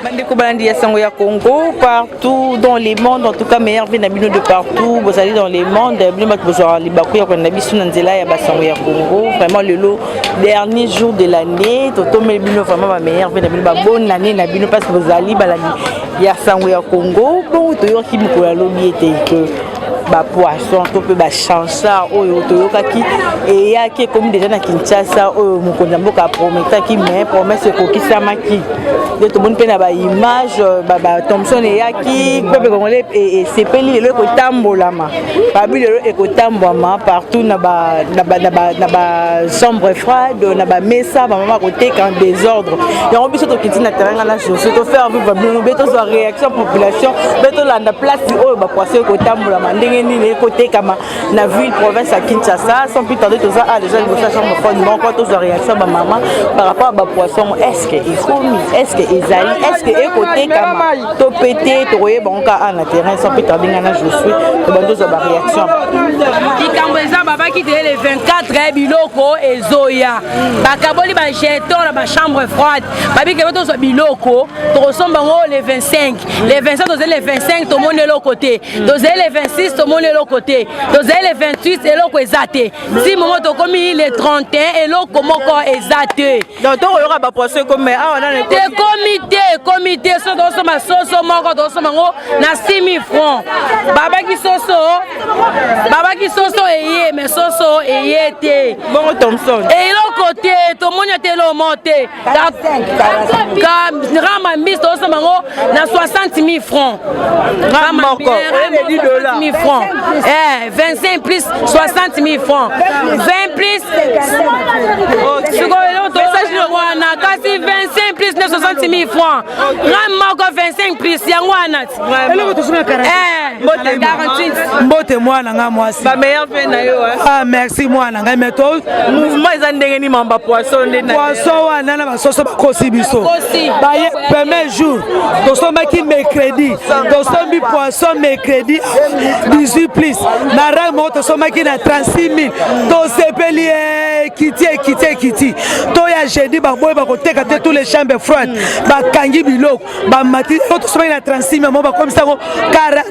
Bandeko balandi ya sango ya Congo partout dans les mondes, en tout cas meilleur vie na bino de partout. Vous allez dans les mondes, bino bat besoin libaku ya kona biso na nzela ya basango ya Congo. Vraiment le dernier jour de l'année, toto mel bino vraiment ma meilleure vie na bino ba bonne année na bino parce que vous allez balandi ya sango ya Congo. Bon to yo ki mukula lobi ete que ba poisson to pe ba chansa oyo to yo kaki et ya ki comme déjà na Kinshasa oyo mukonza mboka prometa ki mais promesse ko kisamaki. De tout le monde na ba image ba Thompson et ya ki peuple congolais et sepeli le ko tambolama. Babi le ko tambama partout na ba chambre froide na ba mesa ba mama côté en désordre. Ya on biso to kiti na terrain na chose to faire vivre nous beto so réaction population beto la place oyo ba poisson ko tambolama ndenge ni les côtés comme na ville province à Kinshasa sans plus tarder tout ça a déjà une chambre froide non quand aux réactions ba maman par rapport à ba poisson est-ce que est-ce que Isaïe est-ce que écoutez comme to pété to royer bon cas en terrain sans plus tarder na je suis to bando za ba réaction ikamboza baba qui le 24 biloko ezoya bakaboli ba jeton na ba chambre froide babi ke to zo biloko to ressemble le 25 les 27 to les 25 to monde l'autre côté to les 26 to monde l'autre côté to les 28 et l'autre exaté si moment to komi le 31 et l'autre moko exaté donc to yora ba poisson comme ah on a le comité so do so ma soso moko do so mango na 6000 francs baba ki soso eye mais soso eye te bon Thompson et l'autre côté to monde te lo monter rama mis do so mango na 60 000 francs rama $10 francs 25 plus 60 000 francs 20 plus wana kasi 25 plus 60 000 francs rama ko 25 plus yangwana mbote mwana nga mwasi ba meilleur fait na yo ah merci mwana nga meto mouvement za ndenge ni mamba poisson ndena poisson wana na basoso bakosi biso ba premier jour to somaki mercredi to sombi poisson mercredi 18 plus na ramo to somaki na 36 000 to sepeli kiti to ya jeudi ba boy ba koteka te tous les chambres froides ba kangi biloko ba mati to somaki na 36 000 mo ba comme ça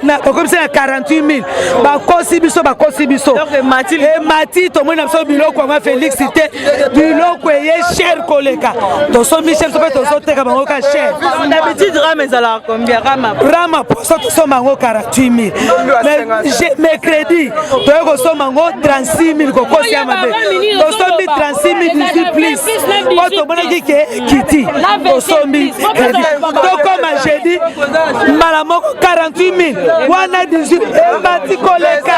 na comme ça na 48 000 ba kosi biso donc mati to mona so biloko ma Félix te biloko ye cher koleka to so Michel so to so teka bango ka cher d'habitude rame za combien rama poso to so mango 48 000 mercredi to ko so mango 36 000 ko kosi amabe to so bi 36 000 18 plus ko to mona kiti to so bi to comme jeudi mala moko 48 000 wana 18 mati koleka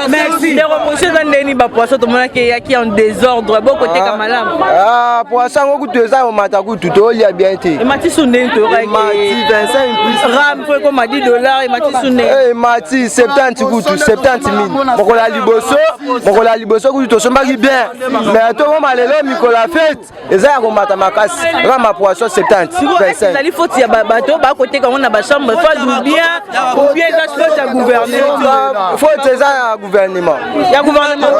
merci les reproches dans les ba poisson to mona ke yaki en désordre bon côté kamalam ah poisson ko teza o mataku tuto lia bien te mati sunde to mati 25 plus ram faut comme $10 mati sunde mati 70 kutu 70 000 mokola liboso kutu to sombaki bien mais to ko malelo mikola fête eza ya ko mata makasi rama poisson 70 25 il faut ya bato ba côté comme on a ba chambre froide ou bien ça se fait gouvernement faut eza ya gouvernement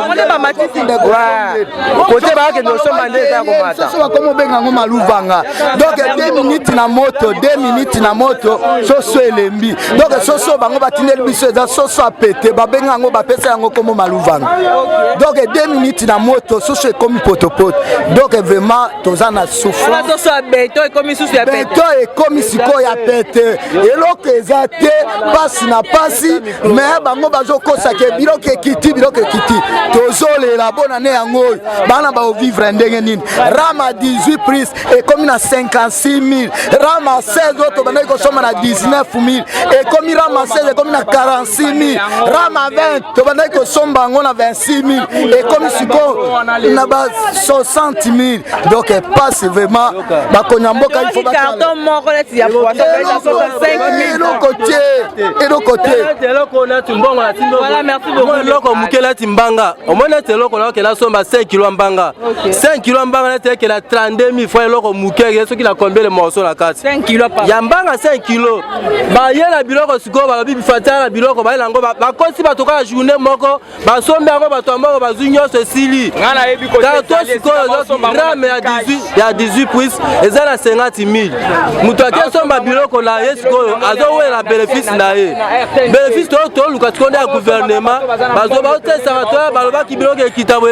on est pas mati ouais côté ba que nous sommes mandés za ko mata so comme benga ngo maluvanga donc 2 minutes na moto so elembi donc so bango batindeli biso eza so apete ba benga ngo ba pesa yango comme maluvanga donc 2 minutes na moto so comme potopoto donc vraiment tozana souffrance so beto et comme sous ya beto et comme siko ya pete eloko ezate pasi na pasi mais bango bazokosa ke biloko ekiti tozolela bona ne yango bana ba vivre ndenge nini rama 18 prise et comme na 56 000 rama 16 autres bana ko soma na 19 000 et comme rama 16 comme na 46 000 rama 20 to bana ko somba ngo na 26 000 et comme siko na ba 60 000 donc passe vraiment vraiment bakonya mboka il faut carton moko là il y a poisson voilà, merci beaucoup. Loko mukela timbanga. Au moins c'est loko là que la somme 5 kg mbanga. 5 kg mbanga c'est que la 32 000 fois loko mukela ce qui la combien le morceau la carte. 5 kg par. Yambanga 5 kg. Ba yela biloko siko ba bibi fatala biloko ba lango ba konsi ba toka journée moko ba sombe ngo ba tombo ba zunyo cecili. Ngana yebi ko. Carton siko rame ya 18 puis ezala 50 000. Muto akia somba biloko na yesko azo we la bénéfice na ye. Bénéfice to luka tkonde ya gouvernement bazo ba otesa bato baloba ki biloko ekitabo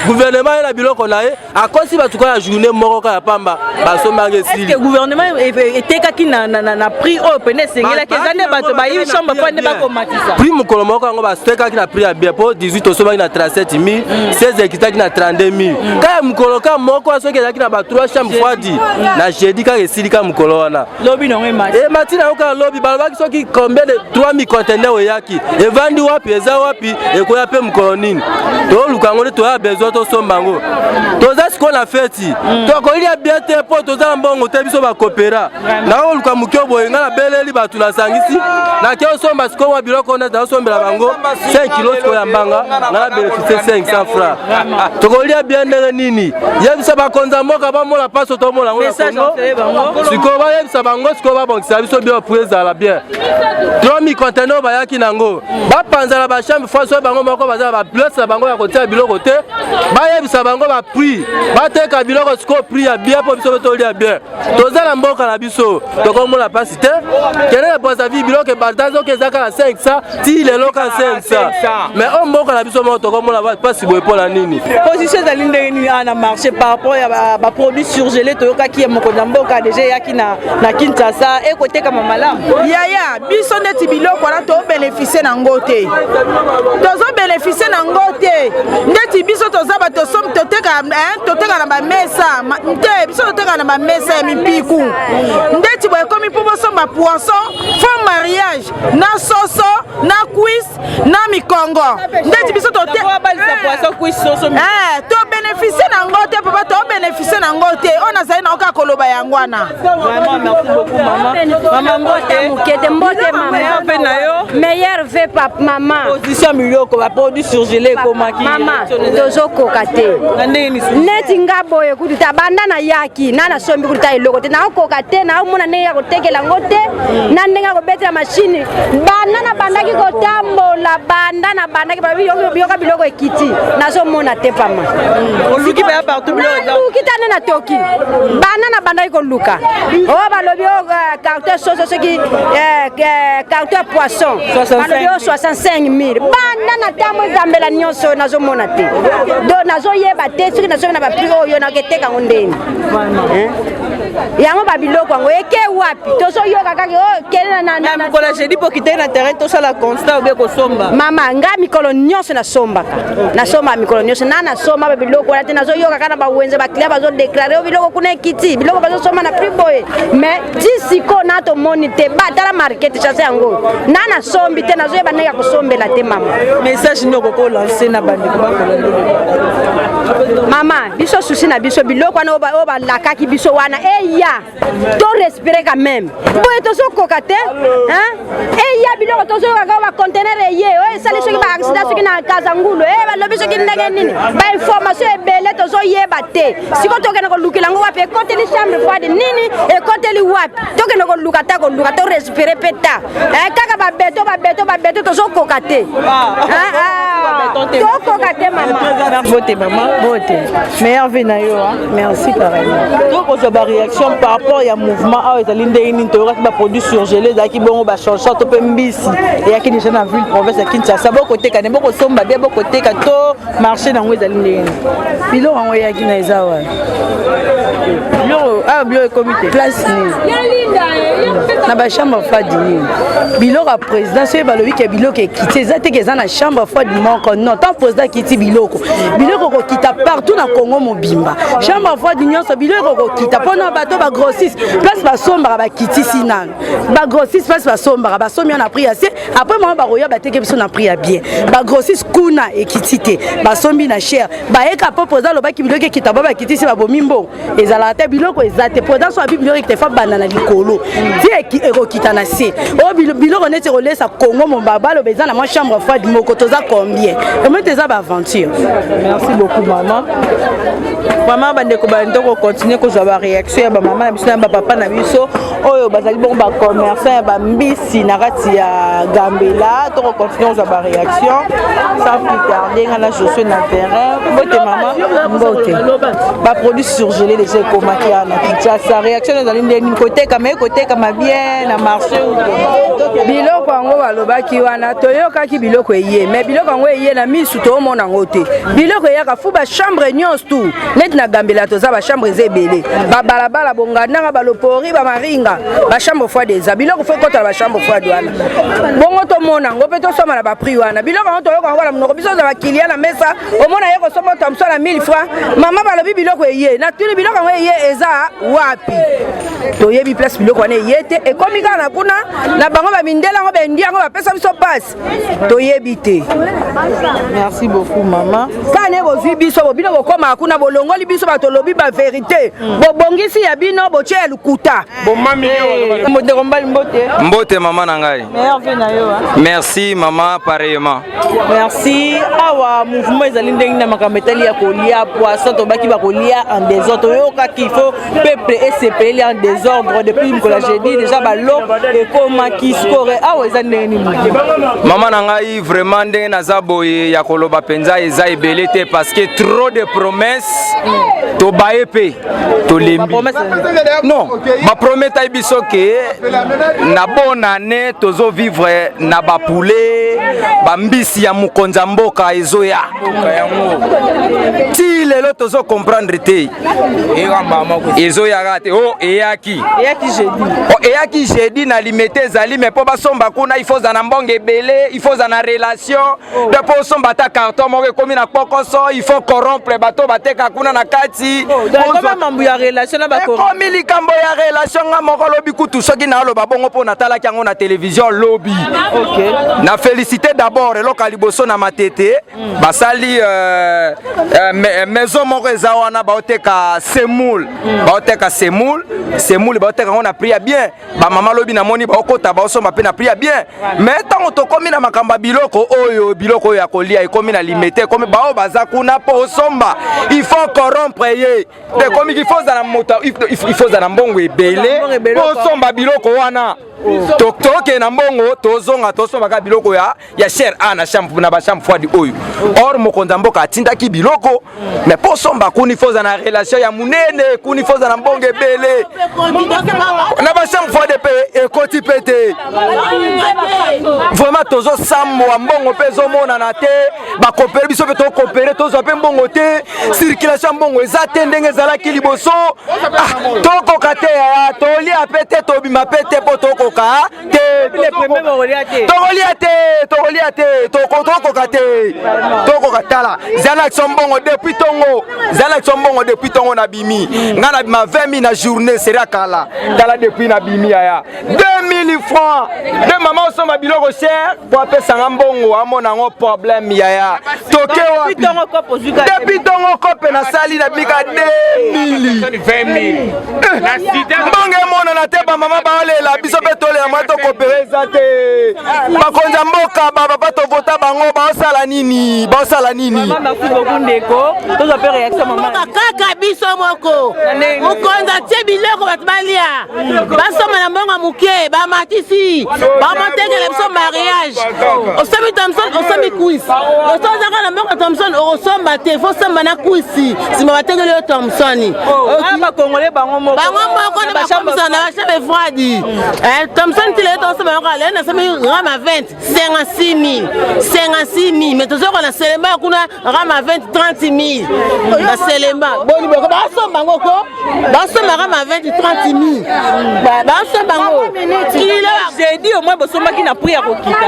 gouvernement et la biloko na ye akosi batuka ya journée moko ka pamba basomba ngesili. Est-ce que gouvernement était kaki na prix au pene sengela kezane bato ba yi chambre fois ne ba komatisa. Prix mukolo moko ngo ba steka ki na prix ya bien po 18 osomba ki na 37 000 16 ekitaki na 32 000 ka mukolo ka moko asoki ezaki na ba 3 chambre froidi na jeudi ka esili ka mukolo wana lobi no mati e matina oka lobi baloba ki soki combien de 3000 conteneurs yaki evandi wapi eza wapi ekoya pe mukolo nini to lukango ne to ya besoin to sombango toza siko na feti to ko ilia bien te po toza mbongo te biso ba coopéra na o luka mukyo boyenga na beleli batu na sangisi na ke somba siko wa biloko na da sombela bango 5 kg siko ya mbanga na bénéficier 500 francs to ko ilia bien ndenge nini yebisa ba konza moka ba mola paso to mola ngo siko ba yebisa bango siko ba bongisa biso bien presa la bien 3000 conteneurs ba yaki nango ba panzala ba chambre fois bango moko baza ba place bango ya kotia biloko te ba yebisa bango ba prix ba teka biloko siko prix ya bien po biso to lia bien toza na mboka na biso to ko mola passe te kene na posa vi biloko bardazo ke zaka na 500 ti le loka 500 mais on mboka na biso mo to ko mola passe boye pour la nini position za linde ni na marché par rapport à ba produits surgelés to yoka ki moko na mboka déjà yaki na Kinshasa e côté kama malamu yaya biso neti biloko wana to bénéficier na ngote tozo bénéficier na ngote ndeti biso toza ba to som toteka na ba mesa nte biso toteka na ba mesa ya mipiku ndeti boye komi po somba poisson fond mariage na soso na quiz na mikongo ndeti biso toteka poisson quiz soso to bénéficier na ngote papa to bénéficier na ngote ona zai na oka koloba yangwana vraiment merci beaucoup maman mbote maman meilleur fait papa maman position miloko ba produits surgelés comment ki maman tozo kokate neti ngaboye kuti tabanda na yaki nana sombi kuti iloko te na kokate na umuna ne ya kotekela ngote na ndenga ko betela machine banana bandaki kotambola bandana bandaki ba biyoka biloko ekiti nazo mona te pama oluki ba partout biloko kitane na toki banana bandaki ko luka o balobi o carton soso qui carton poisson balobi o 65 000 bandana tamo zambela nyonso nazo mona te do nazo yeba te soki nazo na ba prix oyo na keteka ngondeni yango babiloko yango eke wapi tozo yoka kaka o kele na kola jeudi po kitene na terrain to sala constat ou be ko somba mama nga mikolo nyonso na sombaka na somba mikolo nyonso na somba babiloko wana te nazo yoka kana ba wenze ba client bazo déclarer o biloko kuna ekiti biloko bazo somba na prix boy mais disiko na to monite ba tala market chasse yango na sombi te nazo yeba neka ko sombela te mama message nyoko ko lancer na bandi ko ba ko mama biso susi na biso biloko wana o ba lakaki biso wana ya to respirer quand même boye to so kokate ya biloko to so ka conteneur ye o sali soki ba accident soki na kazangulu ba lobi soki ndenge nini ba information ebele to so yeba te siko to kena ko lukila ngo wapi côté li chambre froide nini e côté li wapi to kena ko lukata to respirer peta kaka ba beto to so kokate to kokate mama vote maman vote meilleur vie na yo merci pareillement donc on a réaction par rapport à mouvement ah ezali ndenge nini toyoka ba produits surgelés ezalaki bongo ba change to pe mbisi eyaki déjà na ville province ya Kinshasa bokoteka ne bokosomba bien bokoteka to marché nango ezali ndenge nini biloko yango eyaki na eza wana biloko comité place nini na ba chambre froide nini biloko ya président soki balobi ke biloko ekiti eza teke eza na chambre froide moko non non tant président kiti biloko ko kita partout na Congo mobimba chambre froide nyonso biloko ko kita pona bato ba grossiste place ba somba ba kiti sinan ba grossiste place ba somba ba somi na prix assez après moi ba roya ba teke biso na prix ya bien ba grossiste kuna ekitite ba sombi na cher ba eka po président lo ba ki biloko kita ba kiti si ba bomimbo ezala te biloko ezate président so biloko te fa banana likolo ti eko kita na se o biloko neti rolesa Congo mobaba lo beza na moi chambre froide moko toza combien et moi teza ba aventure. Merci beaucoup maman. Maman bandeko bandeko continuer ko za ba réaction ya ba maman na biso na ba papa na biso oyo bazali bon ba commerçant ba mbisi na kati ya Gambela to continuer za ba réaction sans plus tarder ngana je suis na terrain bote maman bote ba produits surgelés déjà comment qui a na Kinshasa réaction ezali ndeni côté kama bien na marché biloko yango balobaki wana toyokaki biloko eye mais biloko yango eye na misu toomona yango te biloko eyaka fu bachambre nyonso tu neti na Gambela toza bachambre eza ebele babalabala bongandanga balopori bamaringa bachambre froide eza biloko fo ekotala bachambre froide wana bongo tomona yango mpe tosomba na baprix wana biloko yango toyoka yango na monoko biso oza bakilia na mesa omona ye kosomba otamso na 1000 francs mama balobi biloko eye natuni biloko yango eye eza wapi toyebi place biloko wana eye te ekomi kaka na kuna na bango bamindela yango bendi yango bapesa biso pasi toyebi te. Merci beaucoup maman. Kane bozwi biso bobino bokoma kuna bolongoli biso batolobi ba vérité bobongisi ya bino botie ya lukuta bomami yo mbote kombali mbote mbote maman na ngai merci maman pareillement merci awa mouvement ezali ndenge na makambo etali ya kolia poisson tobaki bakolia en désordre yoka qu'il faut peuple SPL en désordre depuis mkola jeudi déjà balo ekomaki score awa eza ndenge nini maman na ngai vraiment ndenge naza boye ya koloba penza eza ebele te parce que trop de promesses to baepe to lembi non ma prometa biso ke na bonne année tozo vivre na ba poulet ba mbisi ya mukonza mboka ezoya ti lelo tozo comprendre te ezoya gate oh eyaki jeudi na limité zali mais po basomba kuna il faut za na mbonge belé il faut za na relation de po somba ta carton moko komi na pokoso il faut corrompre bato bateka kuna na kati koma mambu ya relation na ba komi likambo ya relation nga moko lobi kutu soki na loba bongo po na talaki yango na télévision lobby na féliciter d'abord eloka liboso na matete basali maison moko eza wana baoteka semoule baoteka ngo na prix bien ba mama lobi na moni baokota baosomba pe na prix bien mais tango tokomi na makamba biloko oyo ya kolia ekomi na limité comme bao baza kuna po somba il faut corrompre ye de comme il faut za na moto il faut za na mbongo ebele po somba biloko wana toke na mbongo tozonga tosomba ka biloko ya cher ana shampoo na ba shampoo froide oyo or mokonza mboka atindaki biloko mais po somba kuni faut za na relation ya munene kuni faut za na mbongo ebele na ba shampoo froide pe ekoti pete vraiment tozo sambo mbongo pe zomona na te ba coopérer biso pe to coopérer tozo pe mbongo te circulation mbongo ezate ndenge zalaki liboso toko kate ya tolia pete to bima pete po toko ka te toko katala zana chombongo depuis tongo na bimi ngana bima 20 000 na journée sera kala tala depuis na bimi ya 2000 francs de maman soma biloko cher pour apesa ngambongo amona ngo problème ya toke wapi depuis tongo kope na sali na bika 20 000 na sida mbongo mona na te ba mama ba olela biso pe tole ya mato kopereza te bakonza mboka baba bato vota bango baosala nini mama beaucoup ndeko tozo pe réaction mama kaka biso moko mokonza tie biloko bato balia basoma na mbongo muke ba matisi ba motegele biso mariage osami Thompson osami quiz osozaka na mbongo Thompson osomba te fo samba na quiz sima bategele yo Thompson ba congolais bango moko na ba chambre froide Thompson tile to sema ngala na sema rama 20 56 000 mais tozo na selemba kuna rama 20 30 000 na selemba boni boko basomba ngoko basomba rama 20 30 000 basomba ngo il a j'ai dit au moins bosomba ki na prix ya kokita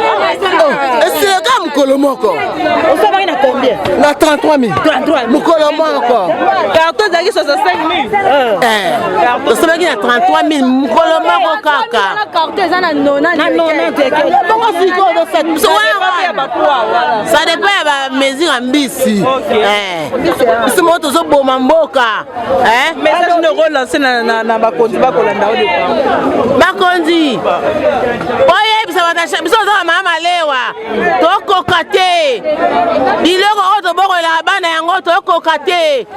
c'est mokolo moko. Osomaki na combien? Na 33 000. 33 000. Mokolo moko. Carton ezalaki 65 000. Osomaki na 33 000 mokolo moko kaka. Carton eza na 90. Bongo sikoyo dosete biso wana ça dépend ya bamesure ya mbisi biso moko tozoboma mboka message no relancer na bakonzi bakolanda oyo bakonzi oyebisa batasha biso toza bamama malewa tokoka te biloko oyo tobokolaka bana yango tokoka te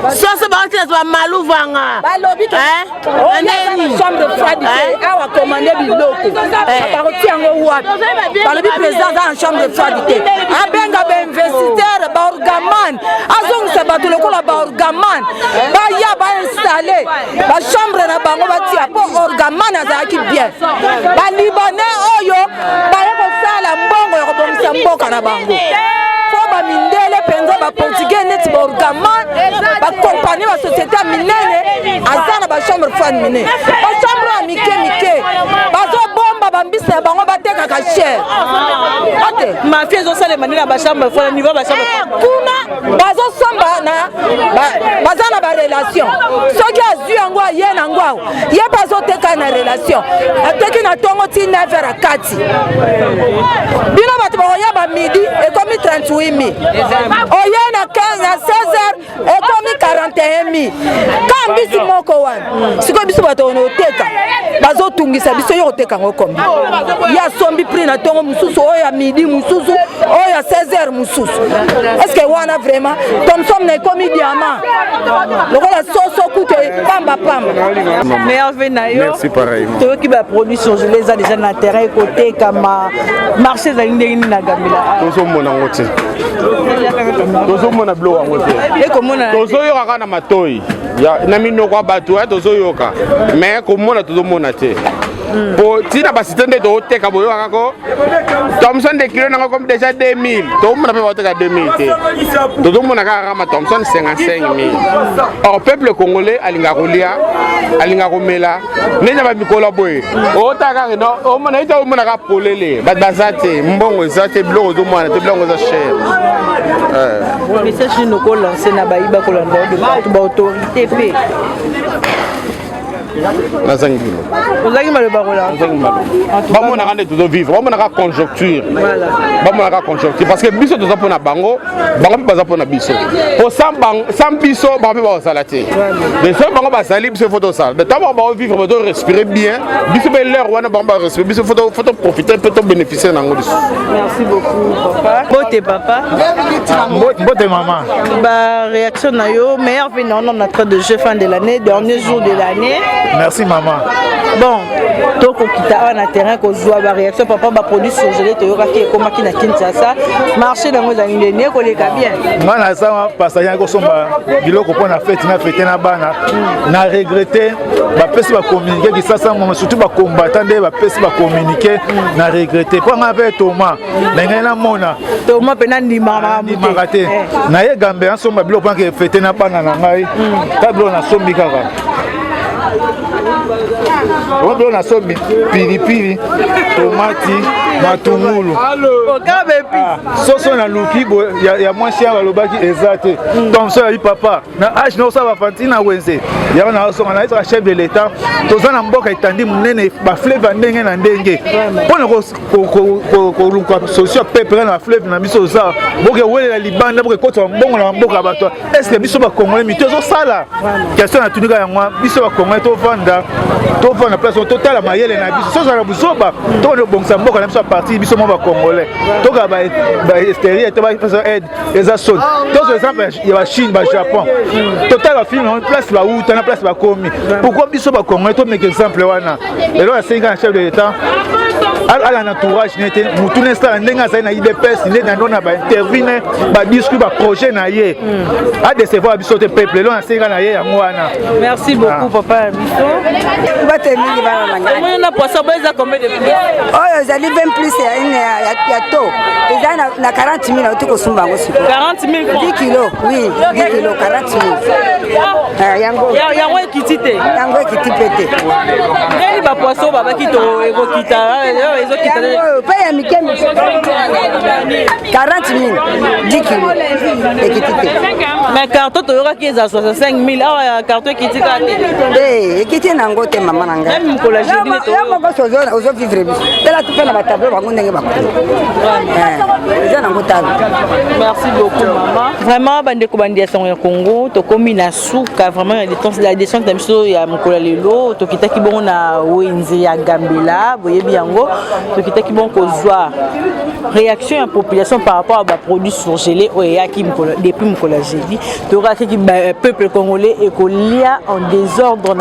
soso bakotina to bamaluvanga neni chambre froide awa commande biloko bakoti yango wapi balobi président aza na chambre froide te abenga bainvestisseur baorgaman azongisa bato lokola baorgaman baya bainstalle bachambre na bango batia mpo orgaman azalaki bien balibanais oyo baye kosala mbongo ya kobongisa mboka na bango po bamindele mpenza baportugais neti baorgaman bakompanie basociété ya minene aza na bachambre froide minene bachambre ya mike bazobomba bambisi na bango batekaka cher ate mafia ezosalema nde na bachambre froide niveau bachambre kuna bazosomba baza na barelation soki azwi yango aye nango awa ye mpe azoteka na relation ateki na ntongo ti 9h à 4 bino bato bakoya bamidi ekomi 38 000 oye na 15 na 16h ekomi 41 000 ka mbisi moko wana sikoyo biso bato ona oteka bazotungisa biso yo koteka yango kombi ya sombi prix na ntongo mosusu oyo ya midi mosusu oyo ya 16h mosusu estce wana vraiment tomsom na ekomi diamant lokola soso kutu pambapamba merve na yo toyoki baproduit surgelé eza déjà na terrain ekotekama marché ezali ndenge nini na gambela tozomona yango te tozomona bilo yango te tozoyoka kaka na matoi na minoko ya bato tozoyoka mais komona tozomona te po tina basite nde tooteka boyoka kako Thomson de kilo nango comme déjà 2000 tomona mpe baoteka 2000 te tozomona kaka kama Thomson 55 000 or peuple congolais alinga kolia alinga komela ndenge bamikolo boye otaka no omona ita omona ka polele baza te mbongo eza te biloko ozomona te biloko eza cher message noko lancer na bayiba kolanda de baautorité pe nazangi bino ozangi maloba kolanda bamonaka nde tozovivre bamonaka conjoncture bamonaka conjoncture parce que biso toza mpona bango bango mpe baza mpona biso po sans biso bango mpe bakozala te mais so bango bazali biso fo tosala de ntango bango baovivre bato respirer bien biso mpe l'heure wana bango barespirer biso fo toprofiter mpe tobénéficier nango lisusu. Merci beaucoup papa bote papa bote maman baréaction na yo meilleur venu en notre de jeu fin de l'année dernier jour de l'année. Merci maman. Bon, toko kita na terrain ko zwa ba réaction papa ba produit surgelé to yoka ki ekomaki na Kinshasa marché nango za ndene ko leka bien. Ngana sama passager ko somba biloko pona fête na bana na regretter ba pesi ba communiquer ki sasa mo surtout ba combattant de ba pesi ba communiquer na regretter po nga pe Thomas na mona Thomas pe na ndima te na ye gambe en somba biloko pona ke fête na bana na ngai tablo na sombi kaka on a sombi pilipili tomati matungulu soso na luki ya mwasi ya balobaki ezate Thomson ya papa na age no sa bafanti na wenze ya na so na être chef de l'état tozana mboka etandi munene ba fleuve ndenge na ndenge pona ko luka solution peuple na fleuve na biso za boke wele la libanda boke kota mbongo na mboka bato est-ce que biso ba congolais mitozo sala question na tunika ya mwa biso ba congolais to vanda place total la mayele na biso soza na busoba to no bongsa mboka na biso parti biso mo ba congolais to ka ba extérieur to ba aide eza son to exemple ya ba Chine ba Japon total ba film en place ba uta na place ba komi pourquoi biso ba congolais to make exemple wana et là 5 ans chef de l'état à la entourage n'était mutu nesta ndenga za na IDPS ne na ndona ba intervenir ba discuter ba projet na ye a décevoir biso te peuple là 5 ans na ye yango wana. Merci beaucoup papa biso batemingi bana manya na poisson boza combien de plus oyo zali 20 plus ya to eza na 40 000 otiko sumba ngo siku 40 000 10 kilos oui 10 kilos 40 000 yango ekiti te yango ekiti pete ngeli ba poisson baba kito ekokita ezokita pe ya mike 40 000 10 kilo ekiti te mais carton toyokaki eza 65 000 awa carton ekitika te ekiti nango te mama na ngai même mokolo ya jeudi yo moko ozovivre biso tala tu mpe na batablo bango ndenge bakolo eza nango talo. Merci beaucoup maman. Vraiment bandeko bandi ya sango ya Congo tokomi na suka vraiment la descente na biso ya mokolo lelo tokitaki bongo na wenze ya Gambela boyebi yango tokitaki bongo kozwa réaction ya population par rapport à ba produits surgelés oyaki mokolo depuis mokolo jeudi tokaki peuple congolais ekolia en désordre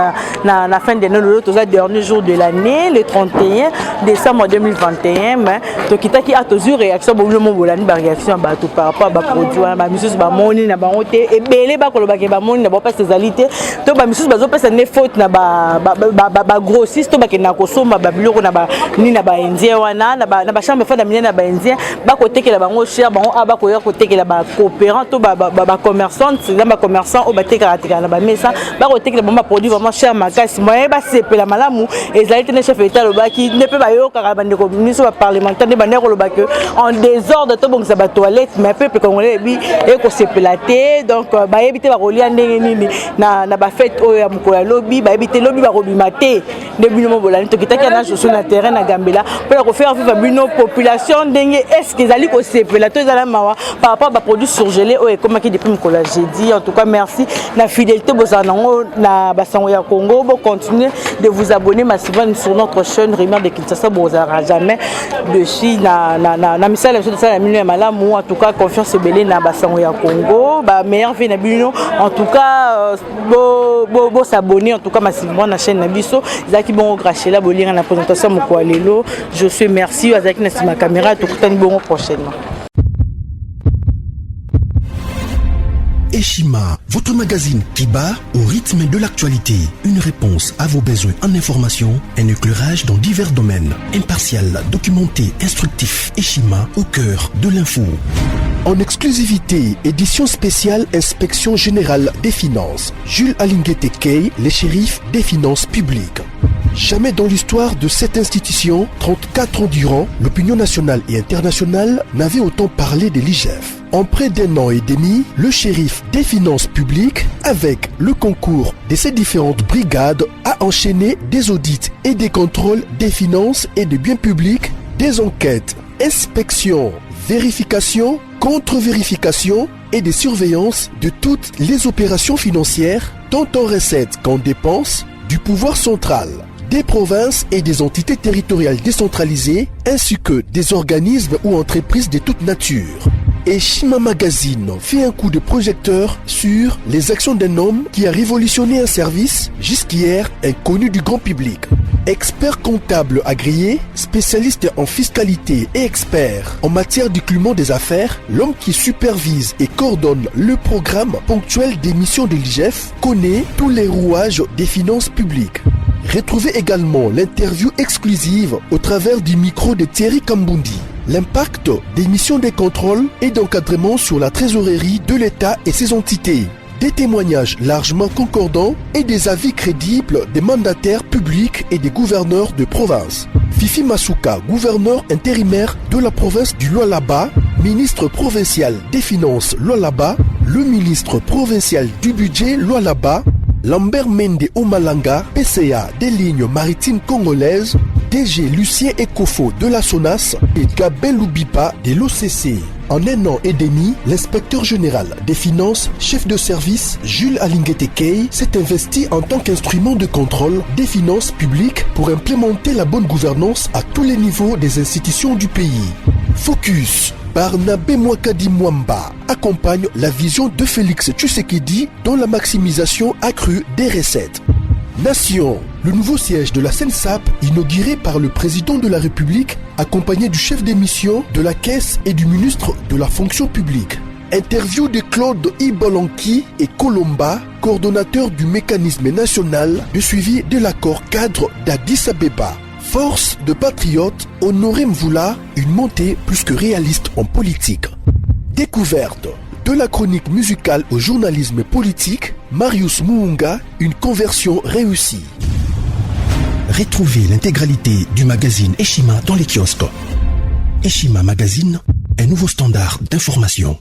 na fin de l'année toza dernier jour de l'année le 31 décembre 2021 mais tokitaki atozu réaction boulemo bolani ba réaction bato par rapport à ba produits ba misusu ba moni na bango te ebele ba kolobaki ba moni na ba pas sezalité to ba misusu bazo pesa ne faute na ba grossiste to ba kena kosomba ba biloko na ba ni na ba indien wana na ba chambre fond na ba indien ba kotekela bango cher bango aba koya kotekela ba coopérant to ba commerçant c'est ba commerçant o ba tekela na ba mesa ba kotekela ba produit vraiment cher makasi moyen ba sepela malamu ezalité ne chef état lobaki ne peut ba yoka ba ndeko ministre ba parlementaire ne ba ndeko lobaki en désordre to bongisa ba toilette mais peuple congolais bi e ko sepela te donc ba yebite ba kolia ndenge nini na ba fête o ya mkoya lobby ba yebite lobby ba kobima te de bino bolani to kitaki na sur na terrain na Gambela pour ko faire vivre bino population ndenge est-ce qu'ils allaient ko sepela to ezala mawa par rapport ba produits surgelés o e comme qui depuis mkola jeudi en tout cas merci na fidélité bozanango na basango ya Congo bo continuer de vous abonner massivement sur notre chaîne Rumeur de Kinshasa bozara jamais dessus na misala de ça la minute malamu en tout cas confiance belé na basango ya Congo ba meilleur vie na bino en tout cas bo s'abonner en tout cas massivement na chaîne na biso zaki bon cracher là bolinga na présentation moko lelo je suis merci azaki na ma caméra tout tani bon prochainement. Eshima, votre magazine qui bat au rythme de l'actualité. Une réponse à vos besoins en information, un éclairage dans divers domaines. Impartial, documenté, instructif. Eshima au cœur de l'info. En exclusivité, édition spéciale Inspection Générale des Finances. Jules Alinguete Kay, les shérifs des finances publiques. Jamais dans l'histoire de cette institution, 34 ans durant, l'opinion nationale et internationale n'avait autant parlé de l'IGF. En près d'un an et demi, le shérif des finances publiques, avec le concours de ses différentes brigades, a enchaîné des audits et des contrôles des finances et des biens publics, des enquêtes, inspections, vérifications, contre-vérifications et des surveillances de toutes les opérations financières, tant en recettes qu'en dépenses, du pouvoir central, des provinces et des entités territoriales décentralisées, ainsi que des organismes ou entreprises de toute nature. Et Shima Magazine fait un coup de projecteur sur les actions d'un homme qui a révolutionné un service jusqu'hier inconnu du grand public. Expert comptable agréé, spécialiste en fiscalité et expert en matière d'écoulement des affaires, l'homme qui supervise et coordonne le programme ponctuel des missions de l'IGF connaît tous les rouages des finances publiques. Retrouvez également l'interview exclusive au travers du micro de Thierry Kambundi. L'impact des missions de contrôle et d'encadrement sur la trésorerie de l'État et ses entités. Des témoignages largement concordants et des avis crédibles des mandataires publics et des gouverneurs de province. Fifi Masuka, gouverneur intérimaire de la province du Lualaba, ministre provincial des Finances Lualaba, le ministre provincial du budget Lualaba, Lambert Mende Omalanga, PCA des lignes maritimes congolaises, DG Lucien Ekofo de la SONAS et Gabel Loubipa de l'OCC. En un an et demi, l'inspecteur général des finances, chef de service Jules Alinguete Kay s'est investi en tant qu'instrument de contrôle des finances publiques pour implémenter la bonne gouvernance à tous les niveaux des institutions du pays. Focus. Barnabé Mwakadi Mwamba accompagne la vision de Félix Tshisekedi dans la maximisation accrue des recettes. Nation, le nouveau siège de la SENSAP inauguré par le président de la République accompagné du chef des missions de la Caisse et du ministre de la Fonction publique. Interview de Claude Ibolanki et Colomba, coordonnateur du mécanisme national de suivi de l'accord cadre d'Addis Abeba. Force de patriotes, Honoré Mvula, une montée plus que réaliste en politique. Découverte. De la chronique musicale au journalisme politique, Marius Muunga, une conversion réussie. Retrouvez l'intégralité du magazine Eshima dans les kiosques. Eshima Magazine, un nouveau standard d'information.